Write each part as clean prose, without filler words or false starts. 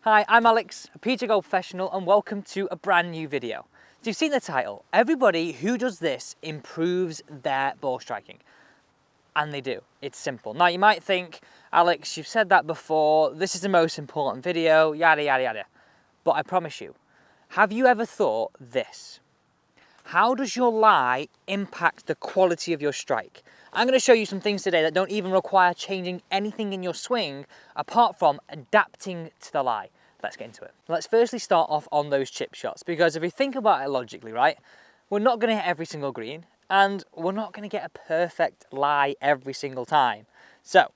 Hi, I'm Alex, a PGA Golf professional, and welcome to a brand new video. So you've seen the title. Everybody who does this improves their ball striking. And they do. It's simple. Now you might think, Alex, you've said that before, this is the most important video, yada, yada, yada. But I promise you, have you ever thought this? How does your lie impact the quality of your strike? I'm going to show you some things today that don't even require changing anything in your swing apart from adapting to the lie. Let's get into it. Let's firstly start off on those chip shots, because if you think about it logically, right, we're not going to hit every single green and we're not going to get a perfect lie every single time. So,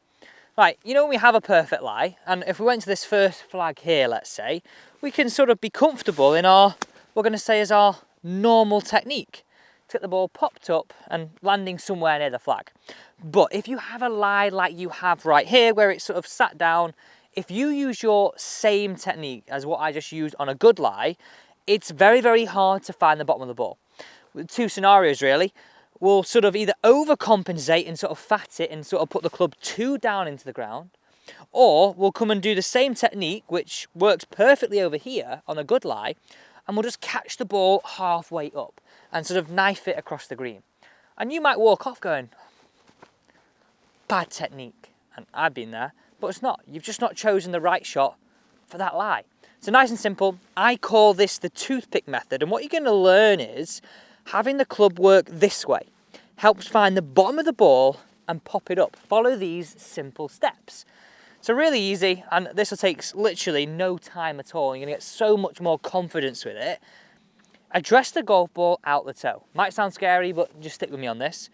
right, you know, we have a perfect lie, and if we went to this first flag here, let's say, we can sort of be comfortable in our, we're going to say is our normal technique to get the ball popped up and landing somewhere near the flag. But if you have a lie like you have right here, where it's sort of sat down, if you use your same technique as what I just used on a good lie, it's very, very hard to find the bottom of the ball. With two scenarios really, we'll sort of either overcompensate and sort of fat it and sort of put the club too down into the ground, or we'll come and do the same technique, which works perfectly over here on a good lie, and we'll just catch the ball halfway up and sort of knife it across the green. And you might walk off going, bad technique. And I've been there, but it's not. You've just not chosen the right shot for that lie. So nice and simple. I call this the toothpick method. And what you're going to learn is having the club work this way helps find the bottom of the ball and pop it up. Follow these simple steps. So really easy, and this will take literally no time at all. You're going to get so much more confidence with it. Address the golf ball out the toe. Might sound scary, but just stick with me on this.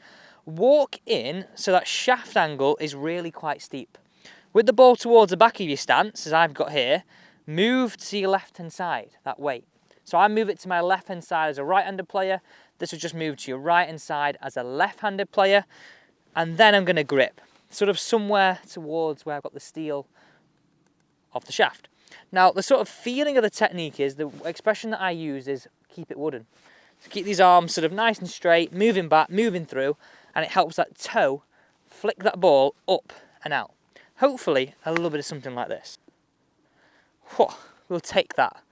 Walk in so that shaft angle is really quite steep. With the ball towards the back of your stance, as I've got here, move to your left-hand side, that weight. So I move it to my left-hand side as a right-handed player. This will just move to your right-hand side as a left-handed player. And then I'm going to grip, sort of somewhere towards where I've got the steel of the shaft. Now, the sort of feeling of the technique is, the expression that I use is keep it wooden. So keep these arms sort of nice and straight, moving back, moving through, and it helps that toe flick that ball up and out. Hopefully, a little bit of something like this. Whew, we'll take that.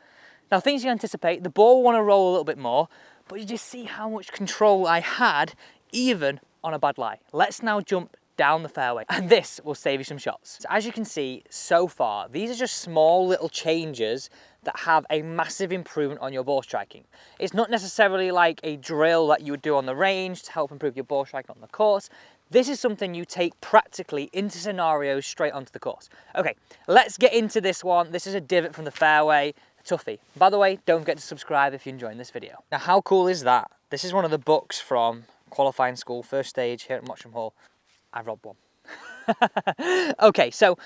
Now, things you anticipate, the ball will want to roll a little bit more, but you just see how much control I had, even on a bad lie. Let's now jump down the fairway, and this will save you some shots. So as you can see so far, these are just small little changes that have a massive improvement on your ball striking. It's not necessarily like a drill that you would do on the range to help improve your ball striking on the course. This is something you take practically into scenarios straight onto the course. Okay, let's get into this one. This is a divot from the fairway, a toughie. By the way, don't forget to subscribe if you're enjoying this video. Now, how cool is that? This is one of the books from qualifying school, first stage here at Mottram Hall. I robbed one. Okay, so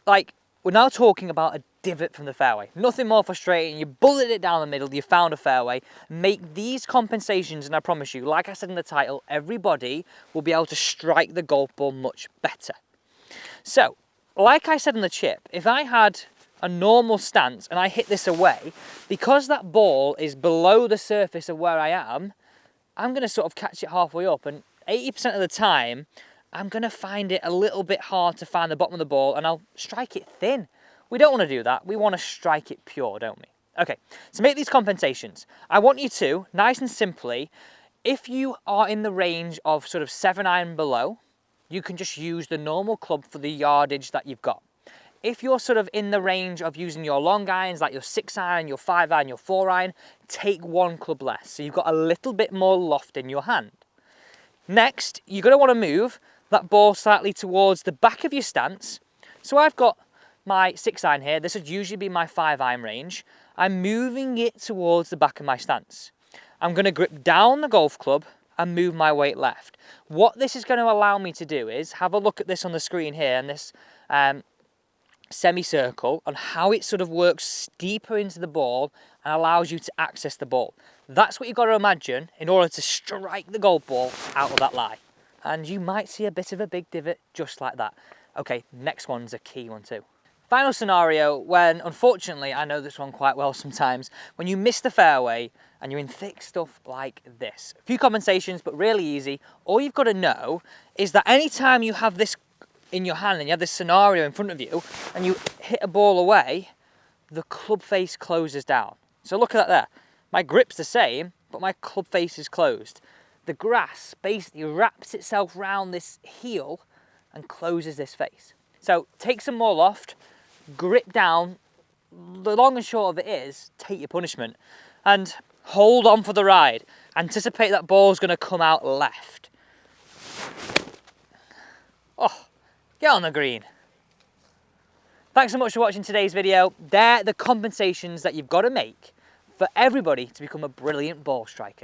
like we're now talking about a divot from the fairway. Nothing more frustrating. You bullet it down the middle, you found a fairway. Make these compensations, and I promise you, like I said in the title, everybody will be able to strike the golf ball much better. So, like I said in the chip, if I had a normal stance and I hit this away, because that ball is below the surface of where I am, I'm going to sort of catch it halfway up, and 80% of the time, I'm going to find it a little bit hard to find the bottom of the ball, and I'll strike it thin. We don't want to do that. We want to strike it pure, don't we? Okay, so make these compensations. I want you to, nice and simply, if you are in the range of sort of 7-iron below, you can just use the normal club for the yardage that you've got. If you're sort of in the range of using your long irons, like your 6-iron, your 5-iron, your 4-iron, take one club less. So you've got a little bit more loft in your hand. Next, you're going to want to move that ball slightly towards the back of your stance. So I've got my 6-iron here. This would usually be my 5-iron range. I'm moving it towards the back of my stance. I'm going to grip down the golf club and move my weight left. What this is going to allow me to do is have a look at this on the screen here, and this semicircle, on how it sort of works deeper into the ball and allows you to access the ball. That's what you've got to imagine in order to strike the golf ball out of that lie. And you might see a bit of a big divot just like that. Okay, next one's a key one too. Final scenario when, unfortunately, I know this one quite well sometimes, when you miss the fairway and you're in thick stuff like this. A few compensations, but really easy. All you've got to know is that anytime you have this in your hand and you have this scenario in front of you and you hit a ball away, the club face closes down. So look at that there. My grip's the same, but my club face is closed. The grass basically wraps itself round this heel and closes this face. So take some more loft, grip down. The long and short of it is, take your punishment and hold on for the ride. Anticipate that ball's gonna come out left. Oh, get on the green. Thanks so much for watching today's video. They're the compensations that you've got to make for everybody to become a brilliant ball striker.